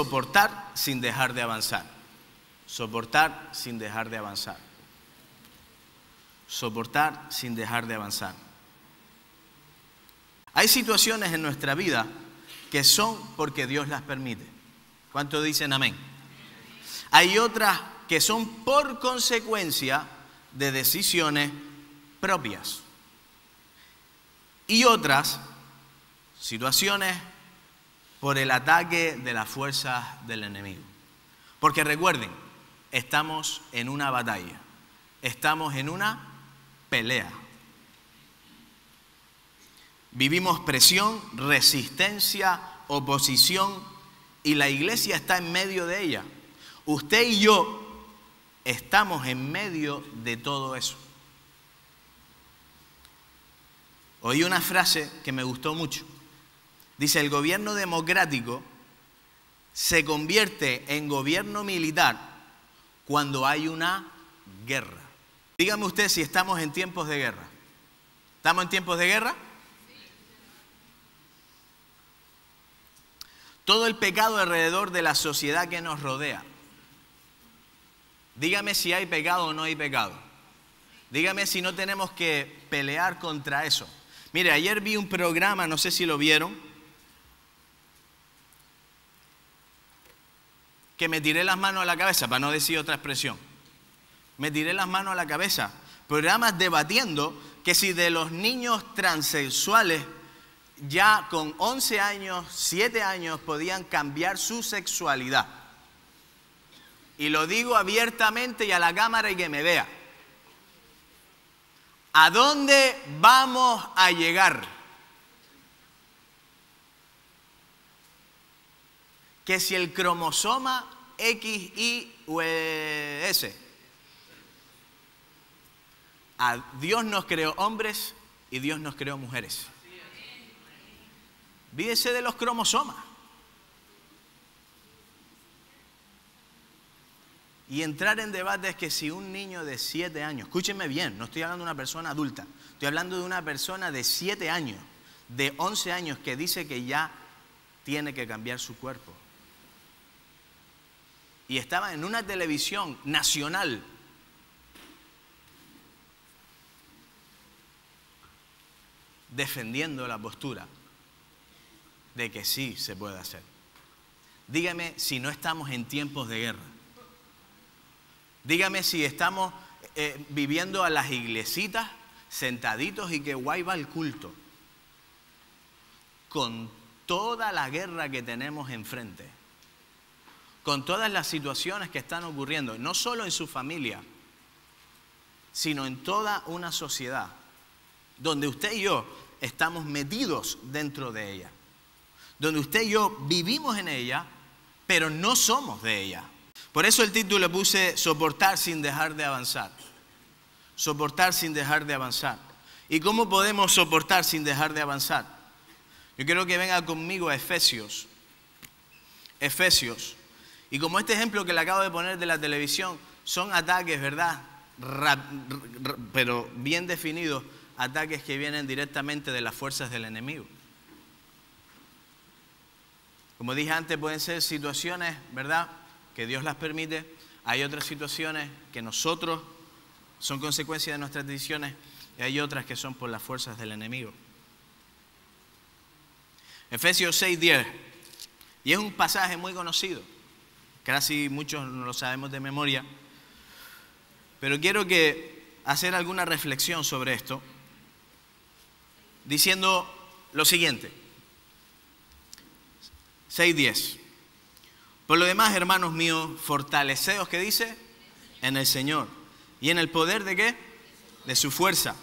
soportar sin dejar de avanzar. Soportar sin dejar de avanzar. Soportar sin dejar de avanzar. Hay situaciones en nuestra vida que son porque Dios las permite. ¿Cuántos dicen amén? Hay otras que son por consecuencia de decisiones propias. Y otras situaciones por el ataque de las fuerzas del enemigo. Porque recuerden, estamos en una batalla, estamos en una pelea. Vivimos presión, resistencia, oposición y la iglesia está en medio de ella. Usted y yo estamos en medio de todo eso. Oí una frase que me gustó mucho. Dice, el gobierno democrático se convierte en gobierno militar cuando hay una guerra. Dígame usted si estamos en tiempos de guerra. ¿Estamos en tiempos de guerra? Todo el pecado alrededor de la sociedad que nos rodea. Dígame si hay pecado o no hay pecado. Dígame si no tenemos que pelear contra eso. Mire, ayer vi un programa, no sé si lo vieron, que me tiré las manos a la cabeza, para no decir otra expresión. Me tiré las manos a la cabeza. Programas debatiendo que si de los niños transexuales ya con 11 años, 7 años podían cambiar su sexualidad. Y lo digo abiertamente y a la cámara y que me vea. ¿A dónde vamos a llegar? Que si el cromosoma X, Y o S. A Dios nos creó hombres y Dios nos creó mujeres. Olvídese de los cromosomas. Y entrar en debates que si un niño de 7 años, escúchenme bien, no estoy hablando de una persona adulta, estoy hablando de una persona de 7 años, de 11 años que dice que ya tiene que cambiar su cuerpo. Y estaba en una televisión nacional. Defendiendo la postura de que sí se puede hacer. Dígame si no estamos en tiempos de guerra. Dígame si estamos viviendo a las iglesitas sentaditos y que guay va el culto. Con toda la guerra que tenemos enfrente. Con todas las situaciones que están ocurriendo, no solo en su familia, sino en toda una sociedad, donde usted y yo estamos metidos dentro de ella. Donde usted y yo vivimos en ella, pero no somos de ella. Por eso el título le puse soportar sin dejar de avanzar. Soportar sin dejar de avanzar. ¿Y cómo podemos soportar sin dejar de avanzar? Yo quiero que venga conmigo a Efesios. Efesios. Y como este ejemplo que le acabo de poner de la televisión, son ataques, ¿verdad? Pero bien definidos, ataques que vienen directamente de las fuerzas del enemigo. Como dije antes, pueden ser situaciones, ¿verdad?, que Dios las permite. Hay otras situaciones que nosotros son consecuencia de nuestras decisiones y hay otras que son por las fuerzas del enemigo. Efesios 6:10. Y es un pasaje muy conocido. Casi muchos no lo sabemos de memoria. Pero quiero hacer alguna reflexión sobre esto, diciendo lo siguiente. 6:10. Por lo demás, hermanos míos, fortaleceos, ¿qué dice? En el Señor. ¿Y en el poder de qué? De su fuerza.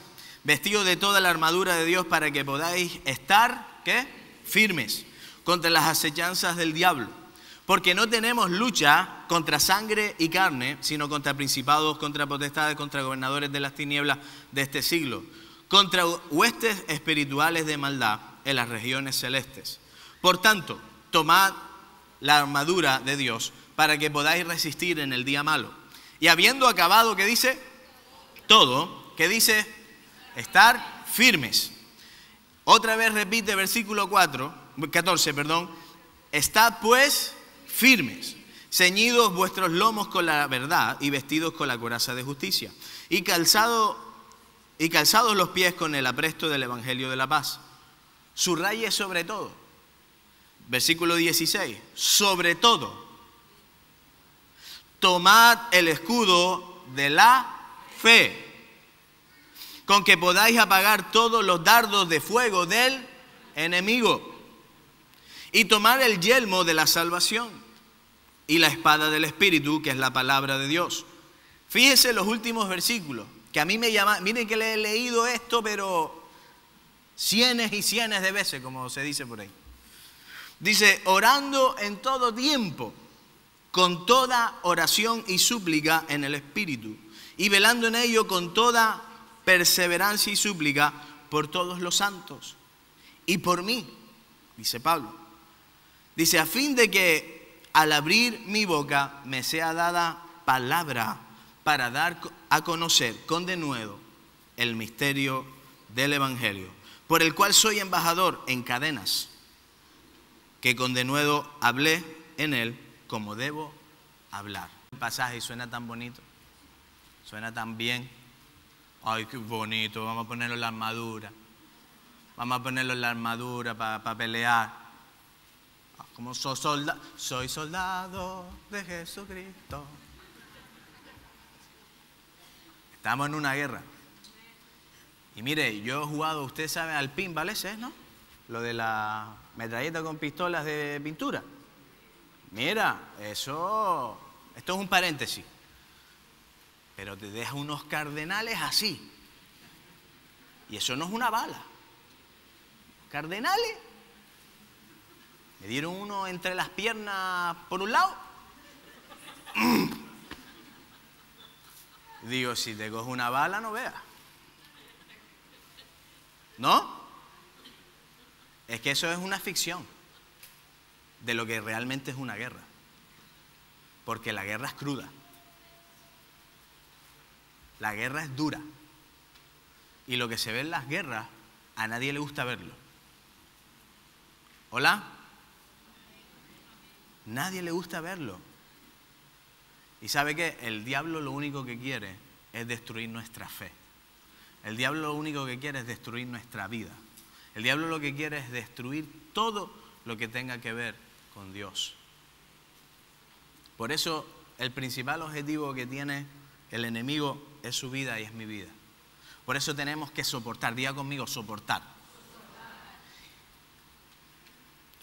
Vestidos de toda la armadura de Dios para que podáis estar, ¿qué? Firmes contra las acechanzas del diablo. Porque no tenemos lucha contra sangre y carne, sino contra principados, contra potestades, contra gobernadores de las tinieblas de este siglo, contra huestes espirituales de maldad en las regiones celestes. Por tanto, tomad la armadura de Dios para que podáis resistir en el día malo. Y habiendo acabado, ¿qué dice? Todo, ¿qué dice? Estar firmes. Otra vez repite versículo 14, estad pues firmes, ceñidos vuestros lomos con la verdad y vestidos con la coraza de justicia, y calzados los pies con el apresto del evangelio de la paz. Subraye sobre todo. Versículo 16. Sobre todo, tomad el escudo de la fe, con que podáis apagar todos los dardos de fuego del enemigo, y tomar el yelmo de la salvación y la espada del Espíritu, que es la palabra de Dios. Fíjese los últimos versículos, que a mí me llaman. Miren que le he leído esto, pero cientos y cientos de veces, como se dice por ahí. Dice, orando en todo tiempo, con toda oración y súplica en el Espíritu, y velando en ello con toda perseverancia y súplica por todos los santos y por mí, dice Pablo. Dice, a fin de que al abrir mi boca me sea dada palabra para dar a conocer con denuedo el misterio del Evangelio, por el cual soy embajador en cadenas, que con denuedo hablé en él como debo hablar. El pasaje suena tan bonito, suena tan bien. Ay, qué bonito, vamos a ponerlo en la armadura. Vamos a ponerlo en la armadura para pelear. Como soy soldado de Jesucristo. Estamos en una guerra. Y mire, yo he jugado, usted sabe, al pinball ese, ¿no? Lo de la metralleta con pistolas de pintura. Mira, esto es un paréntesis. Pero te deja unos cardenales así. Y eso no es una bala. ¿Cardenales? Me dieron uno entre las piernas por un lado. Digo, si te cojo una bala, no veas. ¿No? Es que eso es una ficción de lo que realmente es una guerra. Porque la guerra es cruda. La guerra es dura. Y lo que se ve en las guerras, a nadie le gusta verlo. ¿Hola? Nadie le gusta verlo. ¿Y sabe qué? El diablo lo único que quiere es destruir nuestra fe. El diablo lo único que quiere es destruir nuestra vida. El diablo lo que quiere es destruir todo lo que tenga que ver con Dios. Por eso el principal objetivo que tiene el enemigo es su vida y es mi vida. Por eso tenemos que soportar. Diga conmigo, soportar.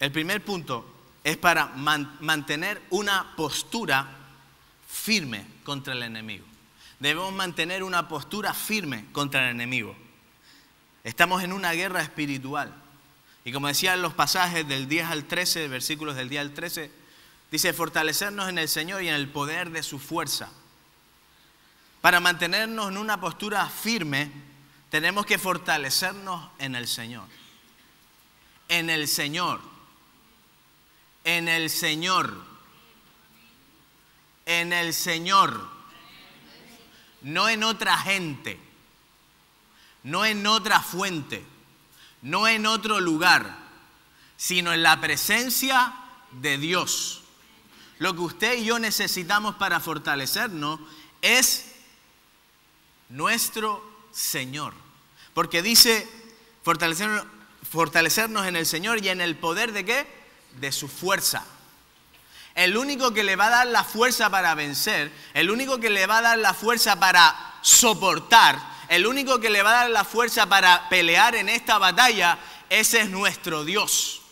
El primer punto es para mantener una postura firme contra el enemigo. Debemos mantener una postura firme contra el enemigo. Estamos en una guerra espiritual. Y como decían los pasajes del 10 al 13, versículos del 10 al 13, dice, fortalecernos en el Señor y en el poder de su fuerza. Para mantenernos en una postura firme, tenemos que fortalecernos en el Señor. En el Señor. En el Señor. En el Señor. No en otra gente. No en otra fuente. No en otro lugar. Sino en la presencia de Dios. Lo que usted y yo necesitamos para fortalecernos es nuestro Señor. Porque dice fortalecernos en el Señor y en el poder ¿de qué? De su fuerza. El único que le va a dar la fuerza para vencer, el único que le va a dar la fuerza para soportar, el único que le va a dar la fuerza para pelear en esta batalla, ese es nuestro Dios.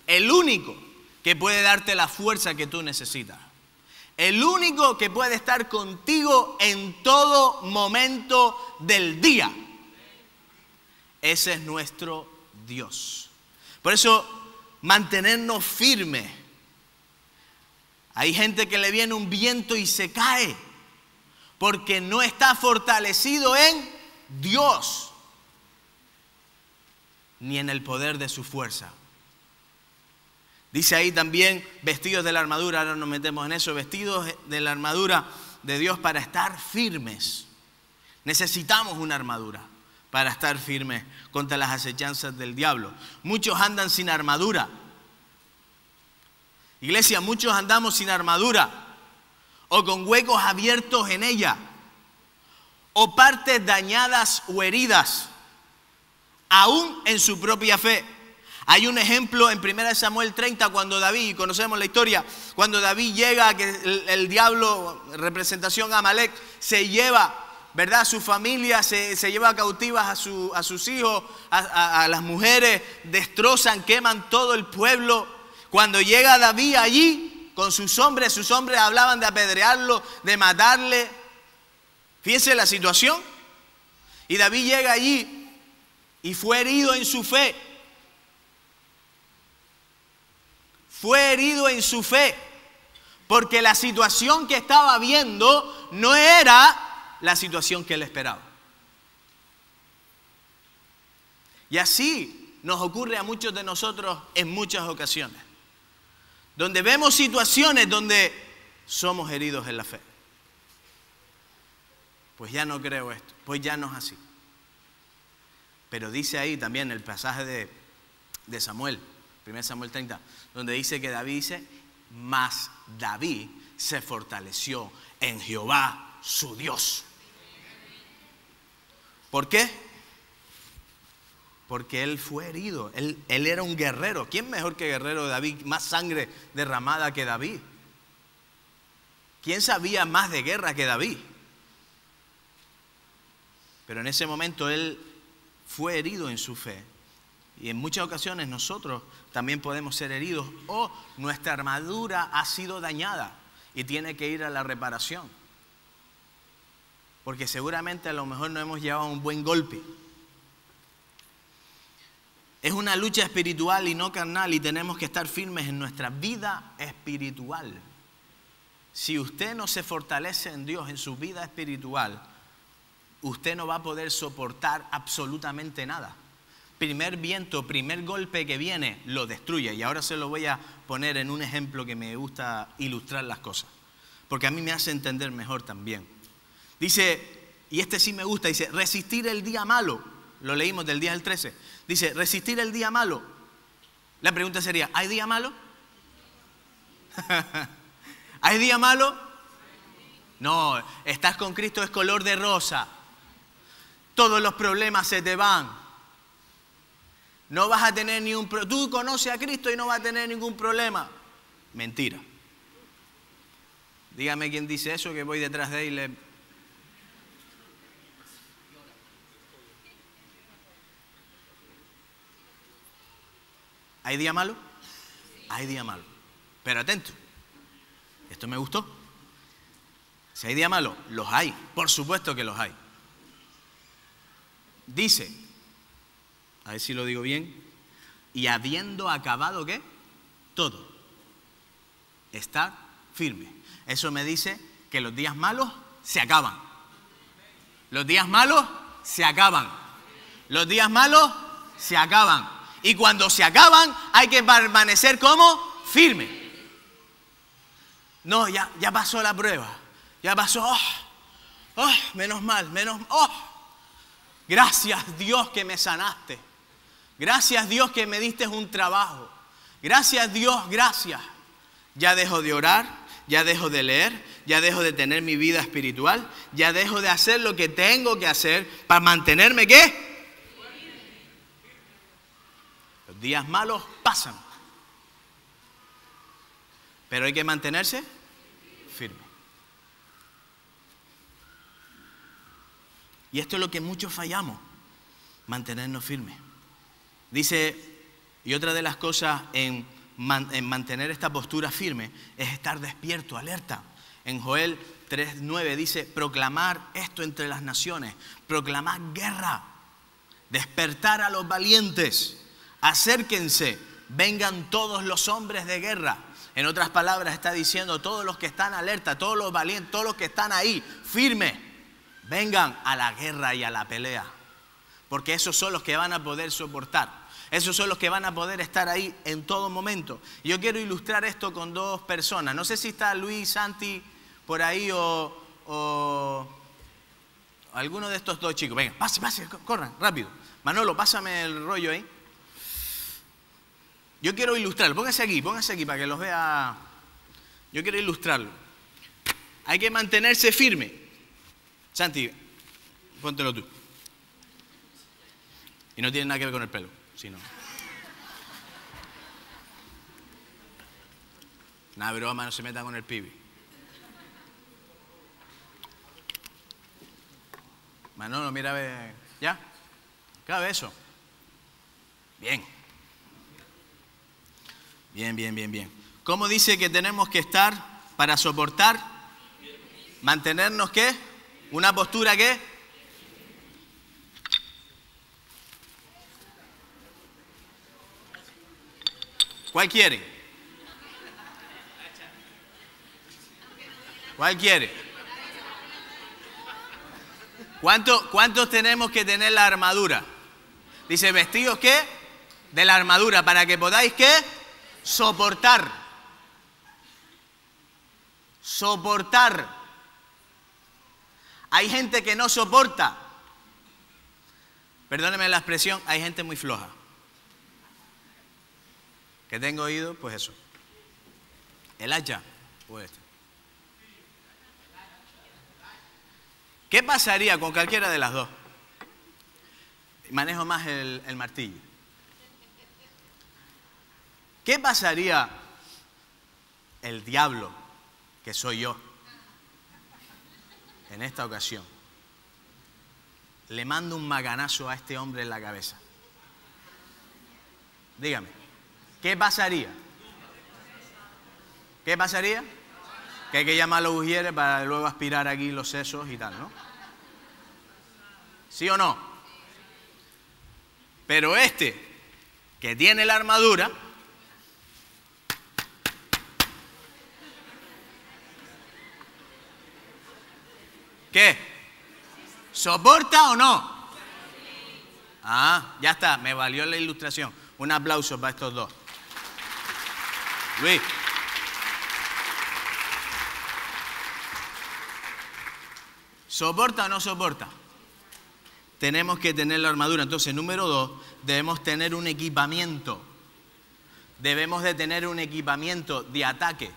El único que puede darte la fuerza que tú necesitas. El único que puede estar contigo en todo momento del día. Ese es nuestro Dios. Por eso, mantenernos firmes. Hay gente que le viene un viento y se cae. Porque no está fortalecido en Dios. Ni en el poder de su fuerza. Dice ahí también, vestidos de la armadura, ahora nos metemos en eso, vestidos de la armadura de Dios para estar firmes. Necesitamos una armadura para estar firmes contra las acechanzas del diablo. Muchos andan sin armadura. Iglesia, muchos andamos sin armadura o con huecos abiertos en ella o partes dañadas o heridas, aún en su propia fe. Hay un ejemplo en 1 Samuel 30 cuando David, conocemos la historia, cuando David llega, que el diablo, representación Amalek, se lleva, ¿verdad?, a su familia, se lleva cautivas a sus hijos, a las mujeres, destrozan, queman todo el pueblo. Cuando llega David allí con sus hombres hablaban de apedrearlo, de matarle. Fíjense la situación. Y David llega allí y fue herido en su fe. Fue herido en su fe, porque la situación que estaba viendo no era la situación que él esperaba. Y así nos ocurre a muchos de nosotros en muchas ocasiones, donde vemos situaciones donde somos heridos en la fe. Pues ya no creo esto, pues ya no es así. Pero dice ahí también el pasaje de Samuel, 1 Samuel 30, donde dice que David dice, mas David se fortaleció en Jehová su Dios. ¿Por qué? Porque él fue herido, él era un guerrero. ¿Quién mejor que guerrero de David? Más sangre derramada que David. ¿Quién sabía más de guerra que David? Pero en ese momento él fue herido en su fe. Y en muchas ocasiones nosotros también podemos ser heridos o nuestra armadura ha sido dañada y tiene que ir a la reparación. Porque seguramente a lo mejor no hemos llevado un buen golpe. Es una lucha espiritual y no carnal y tenemos que estar firmes en nuestra vida espiritual. Si usted no se fortalece en Dios, en su vida espiritual, usted no va a poder soportar absolutamente nada. Primer viento, primer golpe que viene, lo destruye. Y ahora se lo voy a poner en un ejemplo que me gusta ilustrar las cosas, porque a mí me hace entender mejor también. Dice, y este sí me gusta, dice, resistir el día malo. Lo leímos del día del 13. Dice, resistir el día malo. La pregunta sería, ¿hay día malo? ¿Hay día malo? No, estás con Cristo es color de rosa. Todos los problemas se te van. No vas a tener ningún problema. Tú conoces a Cristo y no vas a tener ningún problema. Mentira. Dígame quién dice eso, que voy detrás de él. ¿Hay día malo? Hay día malo. Pero atento. Esto me gustó. Si hay día malo, los hay. Por supuesto que los hay. Dice, a ver si lo digo bien, y habiendo acabado, ¿qué? Todo. Estar firme. Eso me dice que los días malos se acaban. Los días malos se acaban. Los días malos se acaban. Y cuando se acaban hay que permanecer como firme. No, ya pasó la prueba. Ya pasó. Menos mal, gracias Dios que me sanaste. Gracias Dios que me diste un trabajo. Gracias Dios, gracias. Ya dejo de orar, ya dejo de leer, ya dejo de tener mi vida espiritual, ya dejo de hacer lo que tengo que hacer para mantenerme, ¿qué? Los días malos pasan. Pero hay que mantenerse firme. Y esto es lo que muchos fallamos, mantenernos firmes. Dice, y otra de las cosas en mantener esta postura firme es estar despierto, alerta. En Joel 3:9 dice, proclamar esto entre las naciones, proclamar guerra, despertar a los valientes, acérquense, vengan todos los hombres de guerra. En otras palabras está diciendo, todos los que están alerta, todos los valientes, todos los que están ahí, firmes, vengan a la guerra y a la pelea. Porque esos son los que van a poder soportar. Esos son los que van a poder estar ahí en todo momento. Yo quiero ilustrar esto con dos personas. No sé si está Luis, Santi, por ahí o alguno de estos dos chicos. Venga, pase, corran, rápido. Manolo, pásame el rollo ahí. Yo quiero ilustrarlo. Póngase aquí para que los vea. Yo quiero ilustrarlo. Hay que mantenerse firme. Santi, póntelo tú. Y no tiene nada que ver con el pelo, sino. Nada, broma, no se meta con el pibi. Manolo, mira a ver. ¿Ya? Cabe eso. Bien. Bien. ¿Cómo dice que tenemos que estar para soportar? Mantenernos, ¿qué? Una postura, ¿qué? ¿Cuál quiere? ¿Cuál quiere? ¿Cuántos tenemos que tener la armadura? Dice, vestidos, ¿qué? De la armadura, para que podáis, ¿qué? Soportar. Soportar. Hay gente que no soporta. Perdóneme la expresión, hay gente muy floja. Que tengo oído, pues eso. El hacha, pues este. ¿Qué pasaría con cualquiera de las dos? Manejo más el martillo. ¿Qué pasaría el diablo, que soy yo, en esta ocasión? Le mando un macanazo a este hombre en la cabeza. Dígame, ¿qué pasaría? ¿Qué pasaría? Que hay que llamar a los ujieres para luego aspirar aquí los sesos y tal, ¿no? ¿Sí o no? Pero este, que tiene la armadura, ¿qué? ¿Soporta o no? Ah, ya está, me valió la ilustración. Un aplauso para estos dos. Luis. ¿Soporta o no soporta? Tenemos que tener la armadura. Entonces, número 2, debemos tener un equipamiento. Debemos de tener un equipamiento de ataque.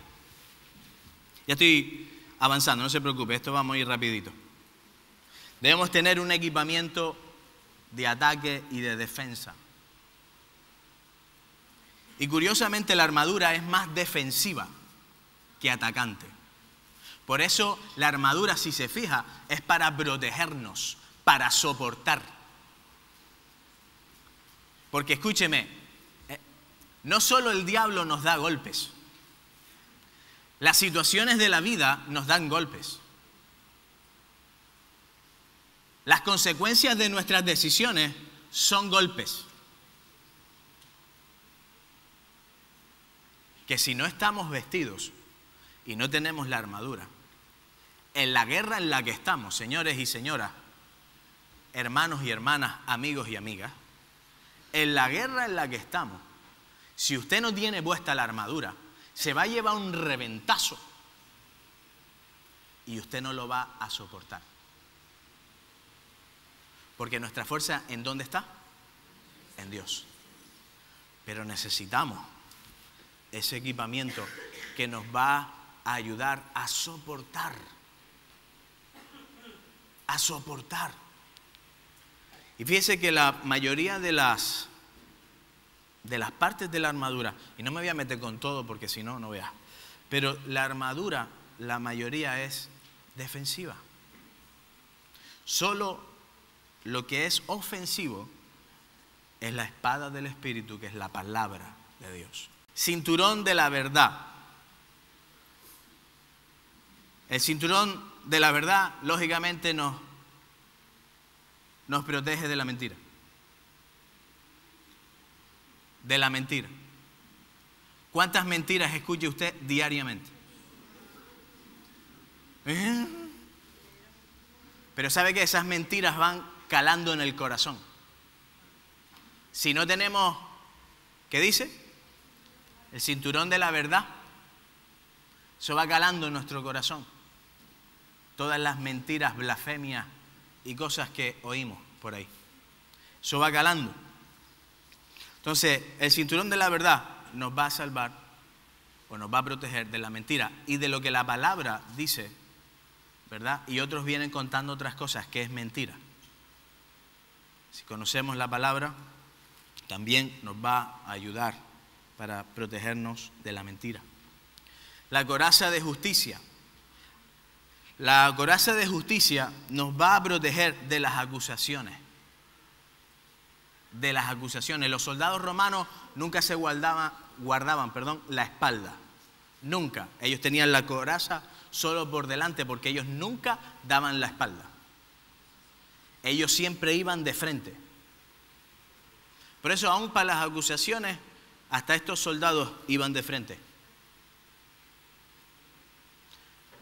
Ya estoy avanzando, no se preocupe, esto vamos a ir rapidito. Debemos tener un equipamiento de ataque y de defensa. Y curiosamente la armadura es más defensiva que atacante. Por eso la armadura, si se fija, es para protegernos, para soportar. Porque escúcheme, no solo el diablo nos da golpes. Las situaciones de la vida nos dan golpes. Las consecuencias de nuestras decisiones son golpes. Que si no estamos vestidos y no tenemos la armadura, en la guerra en la que estamos, señores y señoras, hermanos y hermanas, amigos y amigas, en la guerra en la que estamos, si usted no tiene puesta la armadura, se va a llevar un reventazo y usted no lo va a soportar. Porque nuestra fuerza, ¿en dónde está? En Dios. Pero necesitamos ese equipamiento que nos va a ayudar a soportar. A soportar. Y fíjese que la mayoría de las partes de la armadura, y no me voy a meter con todo porque si no, no veas, pero la armadura, la mayoría es defensiva. Solo lo que es ofensivo es la espada del Espíritu, que es la palabra de Dios. Cinturón de la verdad. El cinturón de la verdad, lógicamente, nos protege de la mentira. De la mentira. ¿Cuántas mentiras escucha usted diariamente? Pero sabe que esas mentiras van calando en el corazón. Si no tenemos, ¿qué dice? El cinturón de la verdad, eso va calando en nuestro corazón. Todas las mentiras, blasfemias y cosas que oímos por ahí. Eso va calando. Entonces, el cinturón de la verdad nos va a salvar o nos va a proteger de la mentira y de lo que la palabra dice, ¿verdad? Y otros vienen contando otras cosas que es mentira. Si conocemos la palabra, también nos va a ayudar para protegernos de la mentira. La coraza de justicia. La coraza de justicia nos va a proteger de las acusaciones. De las acusaciones. Los soldados romanos nunca se guardaban la espalda. Nunca. Ellos tenían la coraza solo por delante porque ellos nunca daban la espalda. Ellos siempre iban de frente. Por eso, aún para las acusaciones, hasta estos soldados iban de frente.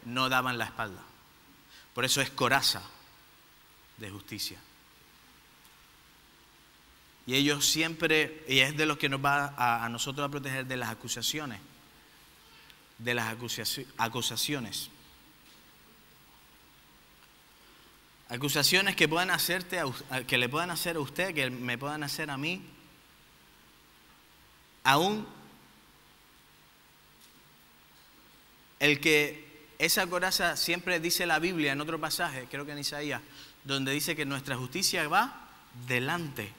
No daban la espalda. Por eso es coraza de justicia. Y ellos siempre, y es de los que nos va a nosotros a proteger de las acusaciones. De las acusaciones. Acusaciones que puedan hacerte, que le puedan hacer a usted, que me puedan hacer a mí. Aún el que esa coraza siempre dice la Biblia en otro pasaje, creo que en Isaías, donde dice que nuestra justicia va delante.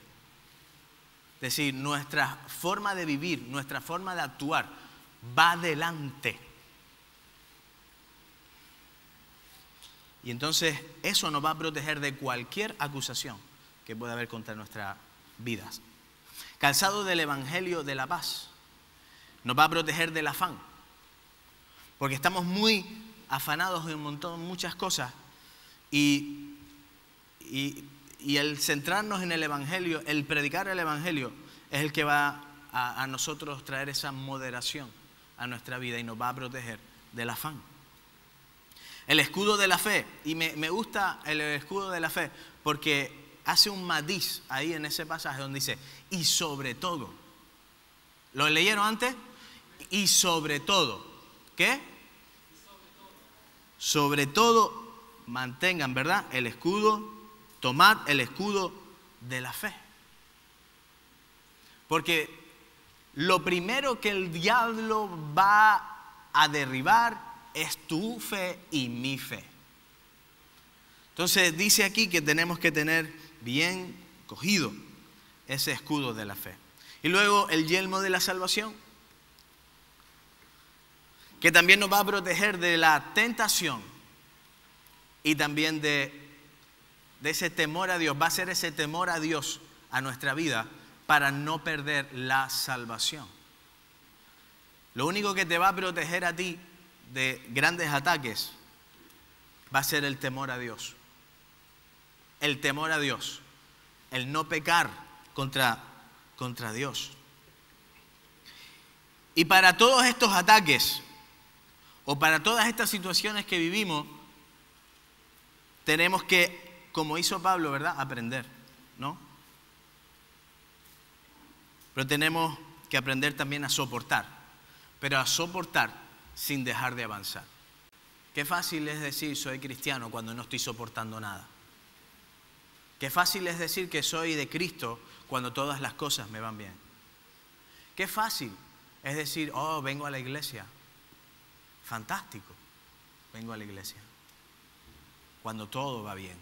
Es decir, nuestra forma de vivir, nuestra forma de actuar va delante. Y entonces eso nos va a proteger de cualquier acusación que pueda haber contra nuestras vidas. Calzado del Evangelio de la paz nos va a proteger del afán. Porque estamos muy afanados en muchas cosas y el centrarnos en el Evangelio, el predicar el Evangelio es el que va a nosotros traer esa moderación a nuestra vida y nos va a proteger del afán. El escudo de la fe, y me gusta el escudo de la fe porque hace un matiz ahí en ese pasaje donde dice, y sobre todo. ¿Lo leyeron antes? Y sobre todo. ¿Qué? Sobre todo mantengan, ¿verdad? El escudo, tomad el escudo de la fe. Porque lo primero que el diablo va a derribar es tu fe y mi fe. Entonces dice aquí que tenemos que tener bien cogido ese escudo de la fe. Y luego el yelmo de la salvación, que también nos va a proteger de la tentación y también de ese temor a Dios. Va a ser ese temor a Dios a nuestra vida para no perder la salvación. Lo único que te va a proteger a ti de grandes ataques va a ser el temor a Dios. El temor a Dios. El no pecar contra Dios. Y para todos estos ataques o para todas estas situaciones que vivimos, tenemos que, como hizo Pablo, ¿verdad?, aprender, ¿no? Pero tenemos que aprender también a soportar, pero a soportar sin dejar de avanzar. Qué fácil es decir soy cristiano cuando no estoy soportando nada. Qué fácil es decir que soy de Cristo cuando todas las cosas me van bien. Qué fácil es decir, oh, vengo a la iglesia. Fantástico, vengo a la iglesia cuando todo va bien.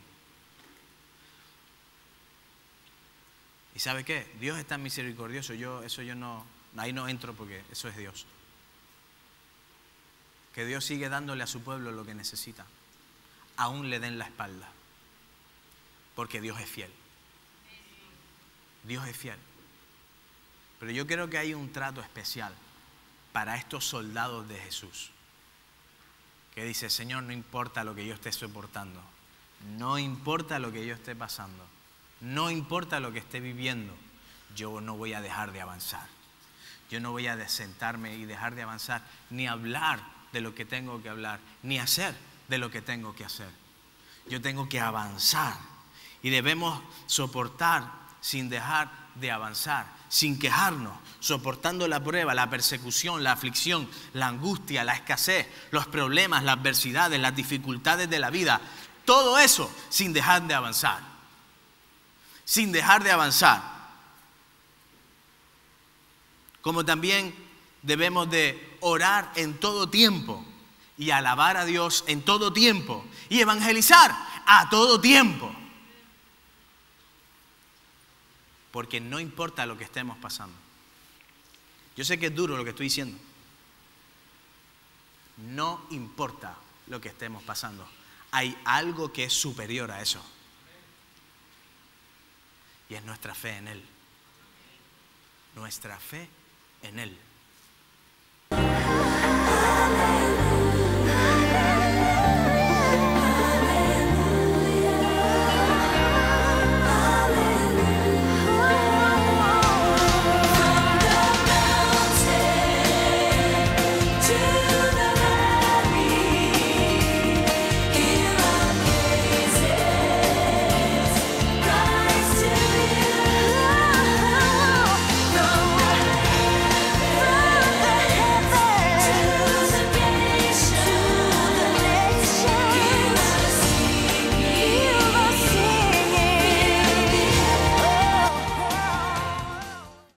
¿Y sabe qué? Dios es tan misericordioso. Ahí no entro porque eso es Dios. Que Dios sigue dándole a su pueblo lo que necesita. Aún le den la espalda. Porque Dios es fiel. Dios es fiel. Pero yo creo que hay un trato especial para estos soldados de Jesús. Que dice, Señor, no importa lo que yo esté soportando. No importa lo que yo esté pasando. No importa lo que esté viviendo. Yo no voy a dejar de avanzar. Yo no voy a sentarme y dejar de avanzar. Ni hablar de lo que tengo que hablar. Ni hacer de lo que tengo que hacer. Yo tengo que avanzar. Y debemos soportar sin dejar de avanzar. Sin quejarnos. Soportando la prueba, la persecución, la aflicción, la angustia, la escasez, los problemas, las adversidades, las dificultades de la vida. Todo eso sin dejar de avanzar. Sin dejar de avanzar. como también debemos de orar en todo tiempo y alabar a Dios en todo tiempo y evangelizar a todo tiempo. Porque no importa lo que estemos pasando. Yo sé que es duro lo que estoy diciendo. No importa lo que estemos pasando. Hay algo que es superior a eso. Y es nuestra fe en Él. Nuestra fe en Él.